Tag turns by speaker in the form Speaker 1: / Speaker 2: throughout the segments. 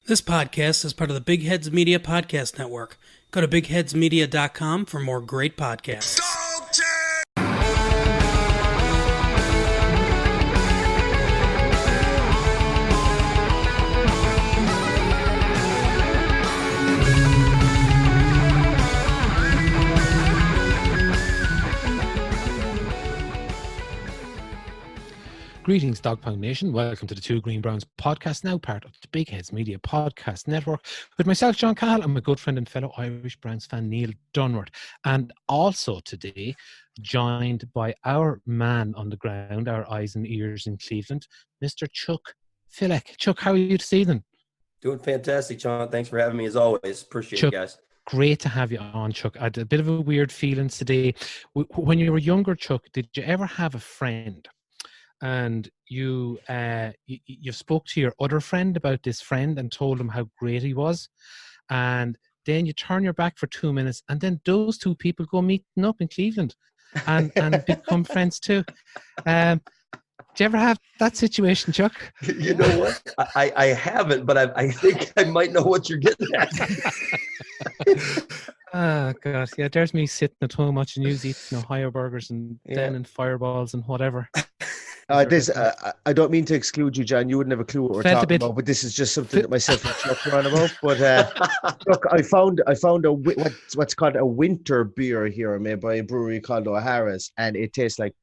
Speaker 1: This podcast is part of the Big Heads Media Podcast Network. Go to bigheadsmedia.com for more great podcasts.
Speaker 2: Greetings, Dog Pound Nation. Welcome to the Two Green Browns podcast, now part of the Big Heads Media Podcast Network, with myself, John Cahill, and my good friend and fellow Irish Browns fan, Neil Dunward. And also today, joined by our man on the ground, our eyes and ears in Cleveland, Mr. Chuck Filek. Chuck, how are you this evening?
Speaker 3: Doing fantastic, John. Thanks for having me as always. Appreciate
Speaker 2: Chuck,
Speaker 3: it, guys.
Speaker 2: Great to have you on, Chuck. I had a bit of a weird feeling today. When you were younger, Chuck, did you ever have a friend and you spoke to your other friend about this friend and told him how great he was, and then you turn your back for 2 minutes, and then those two people go meeting up in Cleveland and become friends too? Do you ever have that situation, Chuck?
Speaker 3: You know what? I haven't, but I think I might know what you're getting at.
Speaker 2: Oh, God. Yeah, there's me sitting at home watching you eating Ohio burgers and then and fireballs and whatever.
Speaker 4: I don't mean to exclude you, John. You wouldn't have a clue what we're talking about, but this is just something that myself and Chuck are on about. But look, I found what's called a winter beer here, made by a brewery called O'Hara's, and it tastes like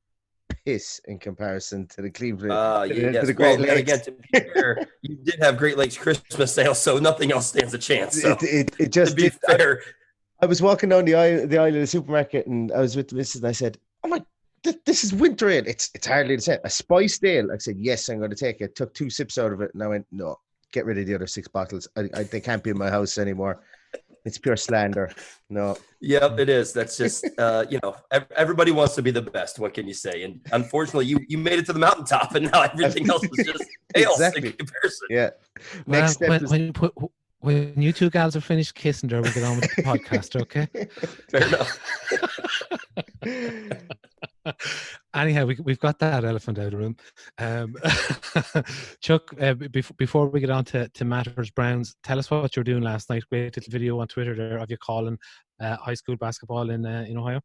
Speaker 4: piss in comparison to the Cleveland.
Speaker 3: To the Great Lakes. Again, to be fair, you did have Great Lakes Christmas sale, so nothing else stands a chance. So
Speaker 4: it just
Speaker 3: to be fair.
Speaker 4: I was walking down the aisle of the supermarket, and I was with the missus, and I said, "Oh my." This is winter ale. It's hardly the same. A spiced ale. I said, yes, I'm going to take it. Took 2 sips out of it, and I went, no, get rid of the other 6 bottles. They can't be in my house anymore. It's pure slander. No.
Speaker 3: Yep, it is. That's just, everybody wants to be the best. What can you say? And unfortunately, you made it to the mountaintop, and now everything else is just ales in comparison.
Speaker 4: Yeah.
Speaker 2: Next step when you two gals are finished kissing there, we'll get on with the podcast, okay?
Speaker 3: Fair
Speaker 2: enough. Anyhow, we've got that elephant out of the room. Chuck, before we get on to Matters Browns, tell us what you were doing last night. Great little video on Twitter there of you calling high school basketball in Ohio.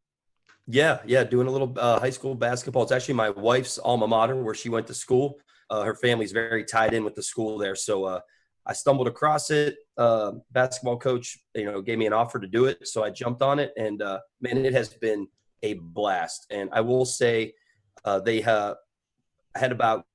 Speaker 3: Yeah, doing a little high school basketball. It's actually my wife's alma mater where she went to school. Her family's very tied in with the school there, so I stumbled across it. Basketball coach, gave me an offer to do it, so I jumped on it, and man, it has been a blast. And I will say, they had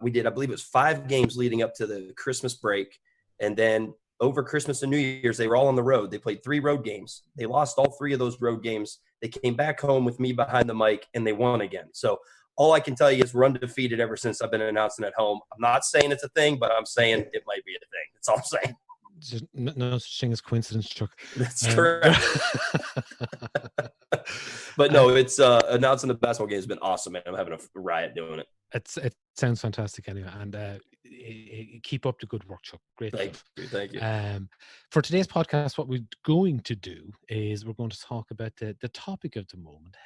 Speaker 3: we did, I believe it was 5 games leading up to the Christmas break, and then over Christmas and New Year's, they were all on the road. They played 3 road games. They lost all 3 of those road games. They came back home with me behind the mic, and they won again. So all I can tell you is we're undefeated ever since I've been announcing at home. I'm not saying it's a thing, but I'm saying it might be a thing. That's all I'm saying.
Speaker 2: Just no such thing as coincidence, Chuck.
Speaker 3: That's correct. But no, it's announcing the basketball game has been awesome, man. I'm having a riot doing it.
Speaker 2: It sounds fantastic anyway, and keep up the good work, Chuck. Great.
Speaker 3: Thank you.
Speaker 2: For today's podcast, what we're going to do is we're going to talk about the topic of the moment,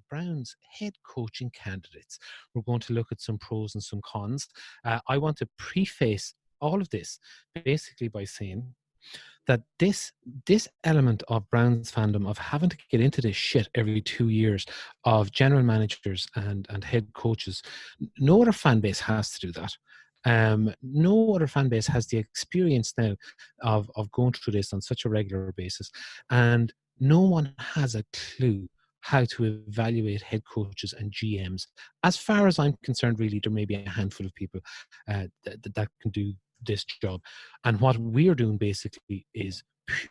Speaker 2: Browns head coaching candidates. We're going to look at some pros and some cons. I want to preface all of this basically by saying that this element of Browns fandom of having to get into this shit every 2 years of general managers and head coaches, no other fan base has to do that. No other fan base has the experience now of going through this on such a regular basis, and no one has a clue how to evaluate head coaches and GMs. As far as I'm concerned, really, there may be a handful of people that can do this job. And what we're doing basically is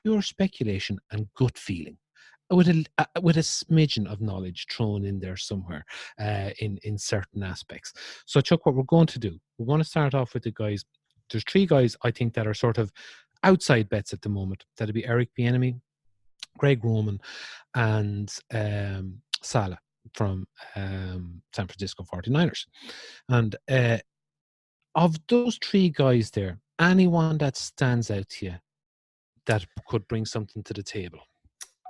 Speaker 2: pure speculation and gut feeling, with a smidgen of knowledge thrown in there somewhere in certain aspects. So, Chuck, what we're going to do, we're going to start off with the guys. There's 3 guys I think that are sort of outside bets at the moment. That'll be Eric Bieniemy, Greg Roman, and Saleh from San Francisco 49ers. And of those 3 guys there, anyone that stands out to you that could bring something to the table?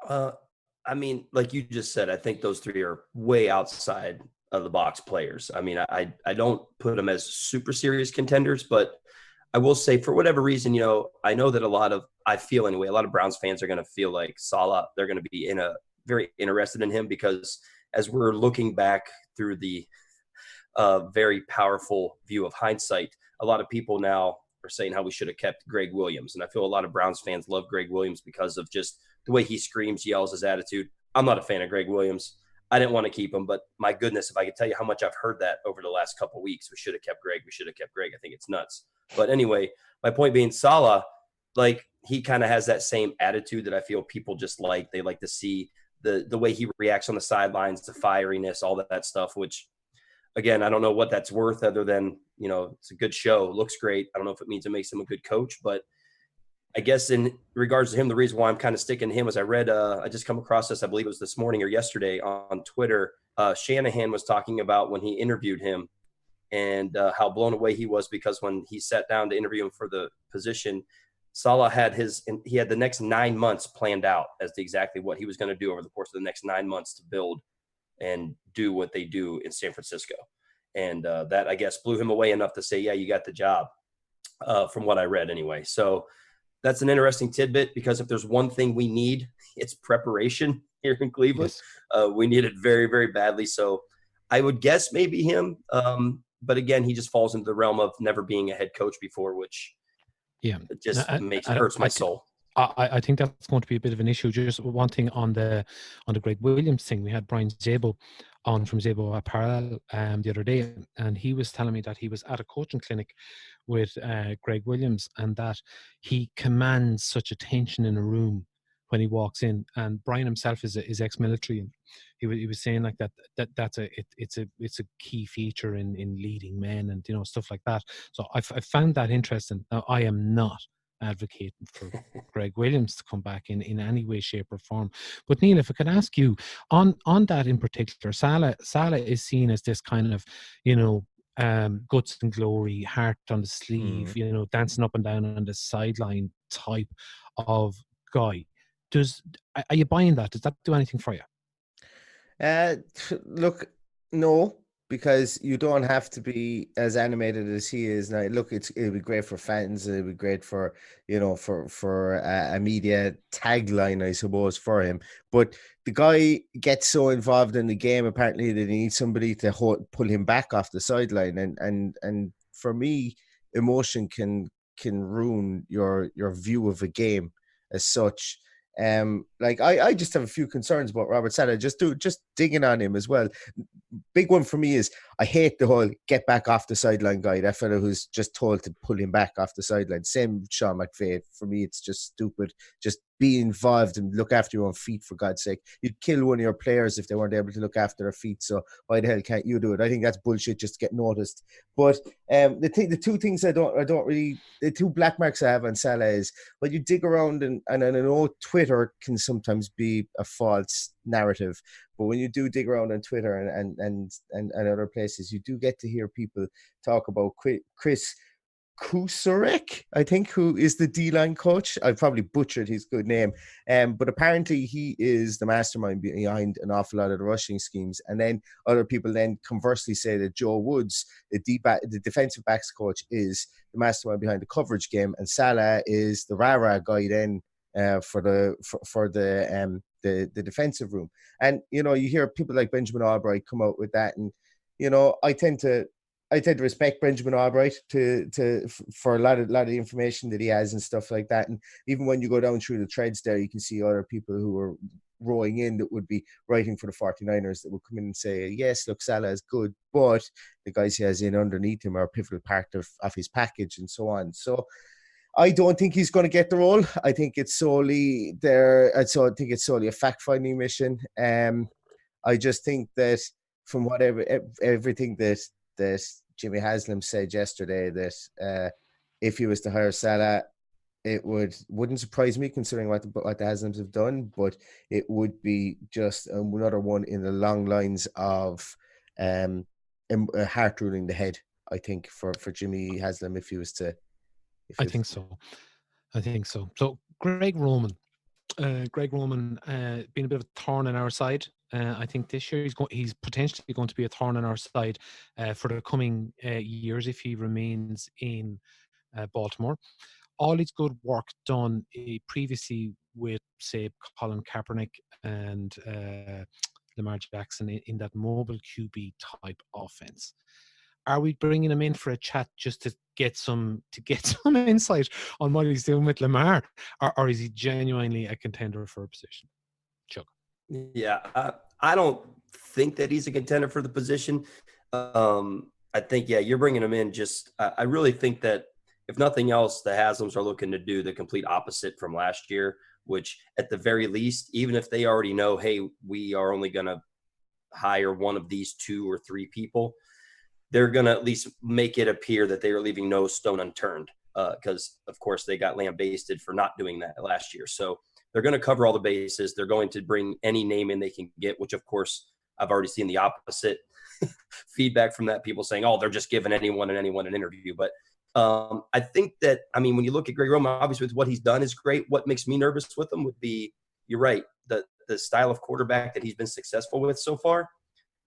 Speaker 3: I mean, like you just said, I think those 3 are way outside of the box players. I mean, I don't put them as super serious contenders, but I will say, for whatever reason, I know that I feel anyway, a lot of Browns fans are going to feel like Saleh, they're going to be very interested in him, because as we're looking back through the very powerful view of hindsight, a lot of people now are saying how we should have kept Greg Williams. And I feel a lot of Browns fans love Greg Williams because of just the way he screams, yells, his attitude. I'm not a fan of Greg Williams. I didn't want to keep him, but my goodness, if I could tell you how much I've heard that over the last couple of weeks, we should have kept Greg. We should have kept Greg. I think it's nuts. But anyway, my point being, Saleh, like, he kind of has that same attitude that I feel people just like. They like to see the way he reacts on the sidelines, the fieriness, all that stuff, which, again, I don't know what that's worth other than, it's a good show. It looks great. I don't know if it means it makes him a good coach, but I guess in regards to him, the reason why I'm kind of sticking to him is I just come across this, I believe it was this morning or yesterday on Twitter. Shanahan was talking about when he interviewed him and how blown away he was, because when he sat down to interview him for the position, Saleh had the next 9 months planned out as to exactly what he was going to do over the course of the next 9 months to build and do what they do in San Francisco. And that, I guess, blew him away enough to say, yeah, you got the job, from what I read anyway. So that's an interesting tidbit, because if there's one thing we need, it's preparation here in Cleveland. Yes. We need it very, very badly. So I would guess maybe him. But again, he just falls into the realm of never being a head coach before, which hurts my soul.
Speaker 2: I think that's going to be a bit of an issue. Just one thing on the Greg Williams thing, we had Brian Zabo on from Zabo Parallel the other day, and he was telling me that he was at a coaching clinic with Greg Williams, and that he commands such attention in a room when he walks in. And Brian himself is ex-military, and he was saying like that's a key feature in leading men and stuff like that. So I found that interesting. Now, I am not advocating for Greg Williams to come back in any way, shape or form, but Neil, if I could ask you on that in particular, Saleh is seen as this kind of guts and glory, heart on the sleeve, dancing up and down on the sideline type of guy. Are you buying that? Does that do anything for you?
Speaker 4: Look, no, because you don't have to be as animated as he is now. Look, it'll be great for fans. It'll be great for for a media tagline, I suppose, for him. But the guy gets so involved in the game apparently that he needs somebody to pull him back off the sideline. And for me, emotion can ruin your view of a game as such. I just have a few concerns about Robert Saleh. Just digging on him as well. Big one for me is I hate the whole get back off the sideline guy. That fellow who's just told to pull him back off the sideline. Same Sean McVay. For me, it's just stupid. Just be involved and look after your own feet, for God's sake. You'd kill one of your players if they weren't able to look after their feet. So why the hell can't you do it? I think that's bullshit just to get noticed. But the two things I don't really, the two black marks I have on Saleh is when you dig around and I know Twitter can sometimes be a false narrative, but when you do dig around on Twitter and other places, you do get to hear people talk about Chris Kusurek, I think, who is the D-line coach. I probably butchered his good name. But apparently he is the mastermind behind an awful lot of the rushing schemes. And then other people then conversely say that Joe Woods, the defensive backs coach, is the mastermind behind the coverage game. And Saleh is the rah-rah guy then for the defensive room. And, you hear people like Benjamin Albright come out with that. And, I tend to respect Benjamin Albright for a lot of the information that he has and stuff like that. And even when you go down through the threads there, you can see other people who are rowing in that would be writing for the 49ers that would come in and say, yes, look, Saleh is good, but the guys he has in underneath him are a pivotal part of his package and so on. So I don't think he's going to get the role. I think it's solely there. So I think it's solely a fact-finding mission. I just think that from everything that Jimmy Haslam said yesterday, that if he was to hire Saleh, it wouldn't surprise me considering what the Haslams have done, but it would be just another one in the long lines of heart ruling the head, I think, for Jimmy Haslam if he was to.
Speaker 2: I think so. So Greg Roman being a bit of a thorn in our side. I think this year he's potentially going to be a thorn in our side for the coming years if he remains in Baltimore. All his good work done previously with, say, Colin Kaepernick and Lamar Jackson in that mobile QB type offense. Are we bringing him in for a chat just to get some insight on what he's doing with Lamar, or is he genuinely a contender for a position? Chuck.
Speaker 3: Yeah, I don't think that he's a contender for the position. I think, you're bringing him in. I really think that if nothing else, the Haslams are looking to do the complete opposite from last year, which at the very least, even if they already know, hey, we are only going to hire one of these 2 or 3 people, they're going to at least make it appear that they are leaving no stone unturned, because, of course, they got lambasted for not doing that last year. So they're going to cover all the bases. They're going to bring any name in they can get, which, of course, I've already seen the opposite feedback from that. People saying, oh, they're just giving anyone an interview. But I think that, when you look at Greg Roman, obviously with what he's done is great. What makes me nervous with him would be, you're right, the style of quarterback that he's been successful with so far.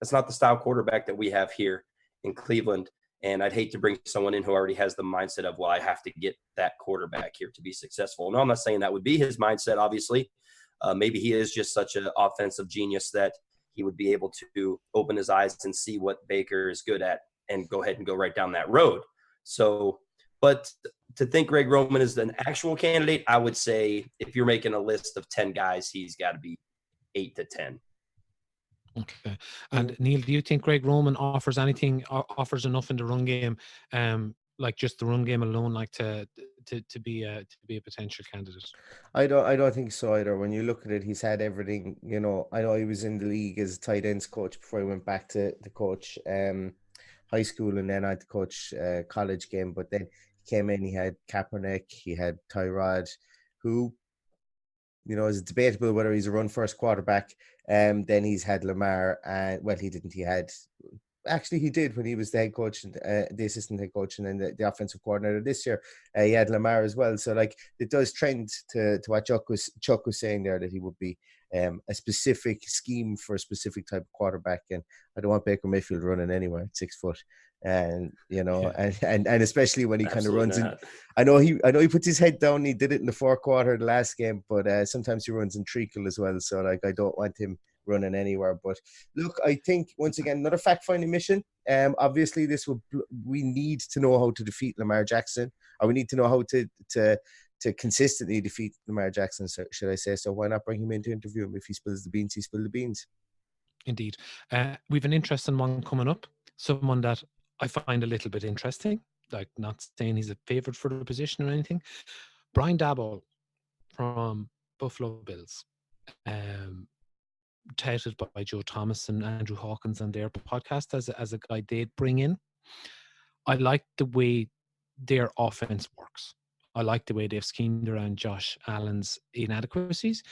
Speaker 3: That's not the style quarterback that we have here in Cleveland. And I'd hate to bring someone in who already has the mindset of, well, I have to get that quarterback here to be successful. No, I'm not saying that would be his mindset, obviously. Maybe he is just such an offensive genius that he would be able to open his eyes and see what Baker is good at and go ahead and go right down that road. So, but to think Greg Roman is an actual candidate, I would say if you're making a list of 10 guys, he's got to be 8 to 10.
Speaker 2: Okay. And Neil, do you think Greg Roman offers enough in the run game, like just the run game alone, like to be a potential candidate?
Speaker 4: I don't think so either. When you look at it, he's had everything. I know he was in the league as tight ends coach before he went back to coach high school, and then I had to coach college game. But then he came in, he had Kaepernick, he had Tyrod, who, is debatable whether he's a run-first quarterback. Then he's had Lamar, and he didn't. He did when he was the head coach and the assistant head coach, and then the offensive coordinator this year. He had Lamar as well. So it does trend to what Chuck was saying there, that he would be a specific scheme for a specific type of quarterback. And I don't want Baker Mayfield running anywhere at 6 foot. And and especially when he kind of runs in. I know he puts his head down. He did it in the fourth quarter of the last game, but sometimes he runs in treacle as well. So I don't want him running anywhere. But look, I think once again another fact-finding mission. Obviously, we need to know how to defeat Lamar Jackson, or we need to know how to consistently defeat Lamar Jackson, should I say? So why not bring him in to interview him? If he spills the beans, he spills the beans.
Speaker 2: Indeed, we've an interesting one coming up. Someone that I find a little bit interesting. Like, not saying he's a favorite for the position or anything. Brian Daboll from Buffalo Bills. Touted by Joe Thomas and Andrew Hawkins on their podcast as a guy they'd bring in. I like the way their offense works. I like the way they've schemed around Josh Allen's inadequacies.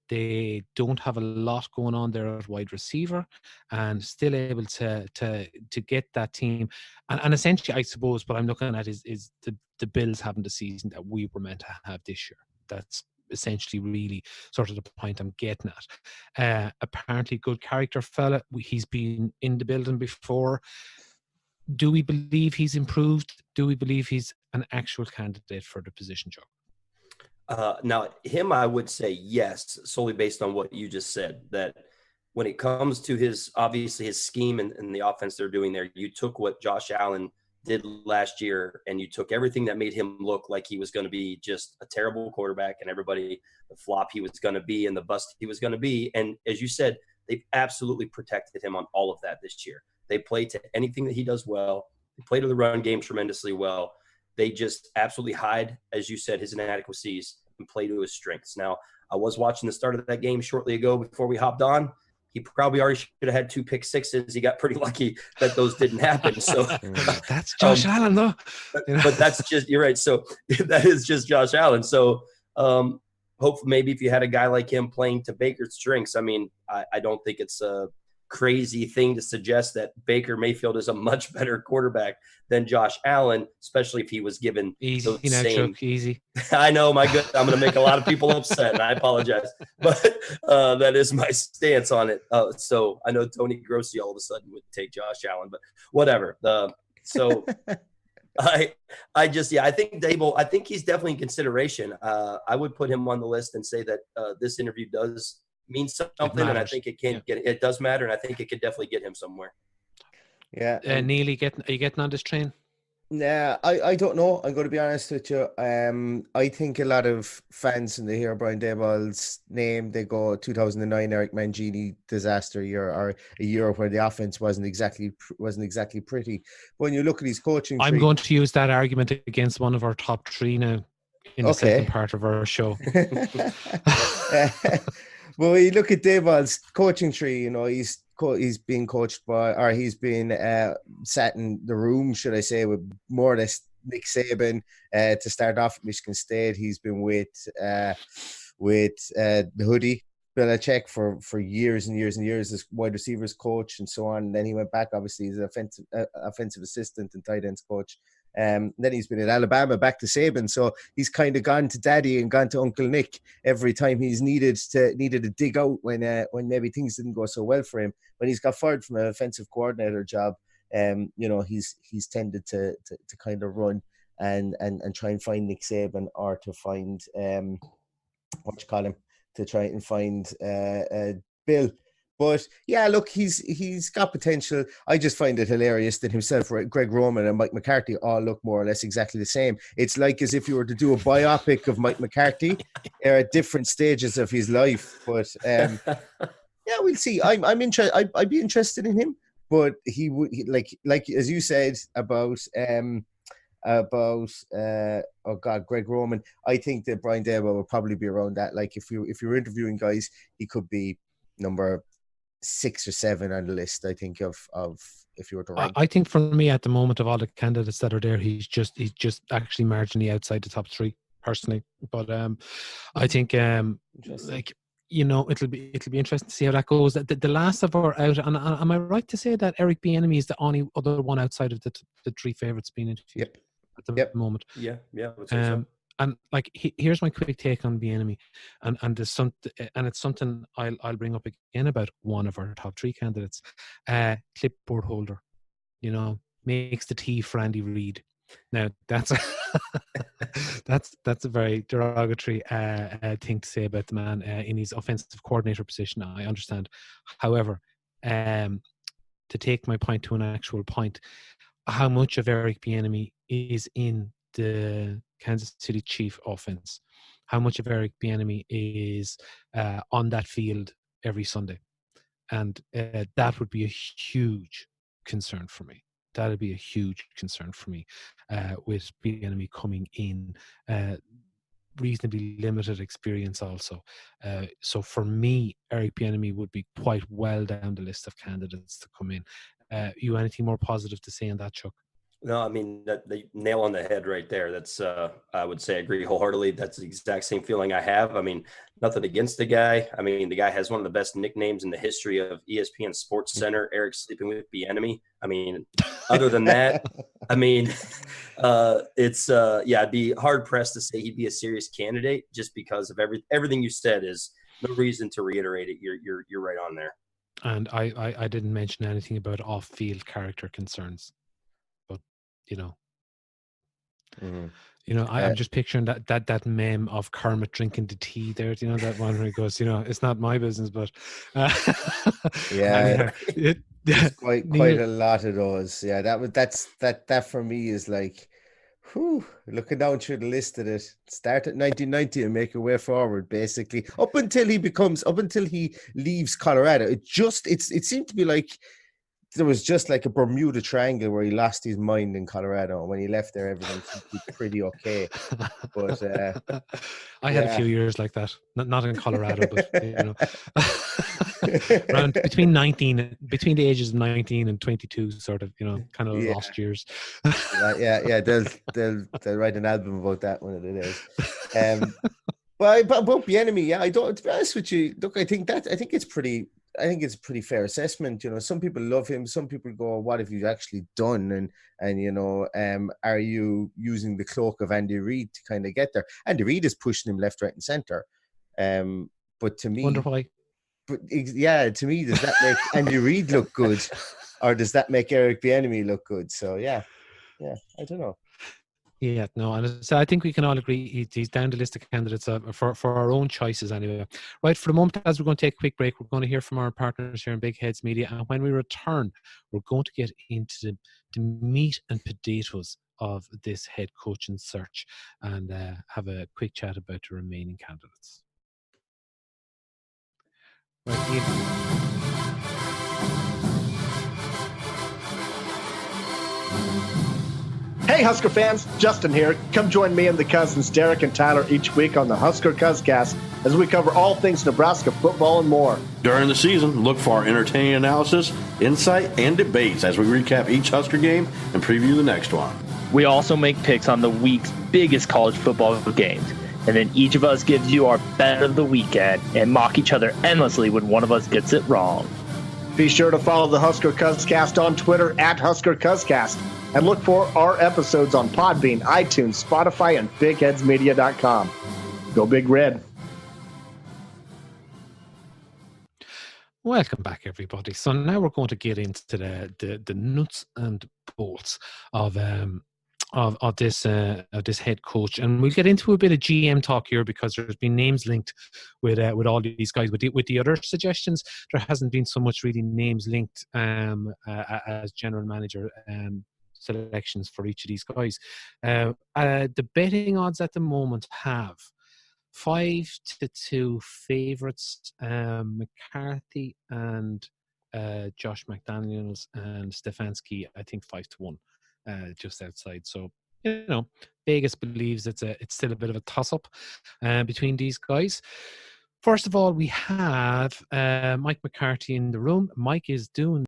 Speaker 2: They don't have a lot going on there at wide receiver, and still able to get that team. And essentially, I suppose what I'm looking at is the Bills having the season that we were meant to have this year. That's essentially really sort of the point I'm getting at. Apparently good character fella. He's been in the building before. Do we believe he's improved? Do we believe he's an actual candidate for the position, Joe?
Speaker 3: Now, him, I would say yes, solely based on what you just said, that when it comes to his scheme and the offense they're doing there, you took what Josh Allen did last year and you took everything that made him look like he was going to be just a terrible quarterback, and everybody, the flop he was going to be and the bust he was going to be. And as you said, they've absolutely protected him on all of that this year. They play to anything that he does well. They play to the run game tremendously well. They just absolutely hide, as you said, his inadequacies and play to his strengths. Now, I was watching the start of that game shortly ago before we hopped on. He probably already should have had 2 pick sixes. He got pretty lucky that those didn't happen. So
Speaker 2: that's Josh Allen, though.
Speaker 3: But that's just, you're right. So that is just Josh Allen. So hopefully, maybe if you had a guy like him playing to Baker's strengths, I don't think it's a crazy thing to suggest that Baker Mayfield is a much better quarterback than Josh Allen, especially if he was given
Speaker 2: easy. Easy.
Speaker 3: I know, my good. I'm going to make a lot of people upset, and I apologize, but that is my stance on it. So I know Tony Grossi all of a sudden would take Josh Allen, but whatever. So I think Dable, I think he's definitely in consideration. I would put him on the list and say that this interview does mean something, and I think it does matter, and I think it could definitely get him somewhere.
Speaker 4: Yeah.
Speaker 2: Neil, are you getting on this train?
Speaker 4: Nah, I don't know. I'm going to be honest with you. I think a lot of fans, when they hear Brian Daboll's name, they go 2009 Eric Mangini disaster year, or a year where the offense wasn't exactly pretty. When you look at his coaching,
Speaker 2: I'm going to use that argument against one of our top three now in the second part of our show.
Speaker 4: Well, when you look at Daboll's coaching tree, you know, he's being coached by, or he's been sat in the room, should I say, with more or less Nick Saban to start off at Michigan State. He's been with the hoodie Belichick for years and years and years as wide receivers coach and so on. And then he went back, obviously, as an offensive assistant and tight ends coach. Then he's been at Alabama, back to Saban. So he's kind of gone to daddy and gone to Uncle Nick every time he's needed to dig out when maybe things didn't go so well for him. When he's got fired from an offensive coordinator job, you know, he's tended to kind of run and try and find Nick Saban, or to find to try and find Bill. But yeah, look, he's got potential. I just find it hilarious that himself, Greg Roman and Mike McCarthy all look more or less exactly the same. It's like as if you were to do a biopic of Mike McCarthy at different stages of his life. But yeah, we'll see. I'm interested. I'd be interested in him, but he would like as you said about Greg Roman. I think that Brian Daboll will probably be around that. Like if you're interviewing guys, he could be number 6 or 7 on the list, I think, of if you were to rank.
Speaker 2: I think for me at the moment, of all the candidates that are there, he's just actually marginally outside the top 3 personally. But I think like, you know, it'll be interesting to see how that goes. The last of our out, and am I right to say that Eric Bieniemy is the only other one outside of the 3 favorites being interviewed at the moment? Yeah. So. And like, here's my quick take on Bieniemy, and there's it's something I'll bring up again about one of our top 3 candidates, clipboard holder. You know, makes the tea for Andy Reid. Now that's a very derogatory thing to say about the man in his offensive coordinator position. I understand. However, to take my point to an actual point, how much of Eric Bieniemy is in the Kansas City Chief offense? How much of Eric Bieniemy is on that field every Sunday? And that would be a huge concern for me. That would be a huge concern for me with Bieniemy coming in, reasonably limited experience also. So for me, Eric Bieniemy would be quite well down the list of candidates to come in. You anything more positive to say on that, Chuck?
Speaker 3: No, I mean, the nail on the head right there. That's, I would say, I agree wholeheartedly. That's the exact same feeling I have. I mean, nothing against the guy. I mean, the guy has one of the best nicknames in the history of ESPN Sports Center, Eric Sleeping with Bieniemy. I mean, other than that, I mean, I'd be hard pressed to say he'd be a serious candidate just because of everything you said. Is no reason to reiterate it. You're right on there.
Speaker 2: And I didn't mention anything about off-field character concerns. You know, I'm just picturing that meme of Kermit drinking the tea there. You know, that one where he goes, you know, it's not my business, but
Speaker 4: yeah, quite a lot of those. Yeah, that for me is like, looking down through the list of it. Start at 1990 and make your way forward, basically up until he leaves Colorado. It seemed to be like there was just like a Bermuda Triangle where he lost his mind in Colorado, and when he left there, everything seemed to be pretty okay. But
Speaker 2: I had a few years like that, not in Colorado, but you know, around between the ages of 19 and 22, sort of, you know, kind of lost years.
Speaker 4: yeah, they'll write an album about that one of the days. But about Bieniemy, I don't. To be honest with you, look, I think it's a pretty fair assessment. You know, some people love him. Some people go, "What have you actually done?" And you know, are you using the cloak of Andy Reid to kind of get there? Andy Reid is pushing him left, right, and center. But to me,
Speaker 2: wonder why.
Speaker 4: But yeah, to me, does that make Andy Reid look good, or does that make Eric Bieniemy look good? So yeah, I don't know.
Speaker 2: Yeah, no, and so I think we can all agree he's down the list of candidates for our own choices anyway. Right, for the moment, as we're going to take a quick break, we're going to hear from our partners here in Big Heads Media, and when we return, we're going to get into the meat and potatoes of this head coaching search and have a quick chat about the remaining candidates. Right, Ian.
Speaker 5: Hey Husker fans, Justin here. Come join me and the cousins Derek and Tyler each week on the Husker Cuzcast as we cover all things Nebraska football and more.
Speaker 6: During the season, look for our entertaining analysis, insight, and debates as we recap each Husker game and preview the next one.
Speaker 7: We also make picks on the week's biggest college football games, and then each of us gives you our bet of the weekend and mock each other endlessly when one of us gets it wrong.
Speaker 5: Be sure to follow the Husker Cuzcast on Twitter at Husker Cuzcast. And look for our episodes on Podbean, iTunes, Spotify, and BigHeadsMedia.com. Go Big Red.
Speaker 2: Welcome back, everybody. So now we're going to get into the nuts and bolts of this head coach, and we'll get into a bit of GM talk here because there's been names linked with all these guys. With the other suggestions, there hasn't been so much really names linked as general manager selections for each of these guys. The betting odds at the moment have 5-2 favorites, McCarthy and Josh McDaniels, and Stefanski, I think 5-1, just outside. So, Vegas believes it's still a bit of a toss-up between these guys. First of all, we have Mike McCarthy in the room. Mike is doing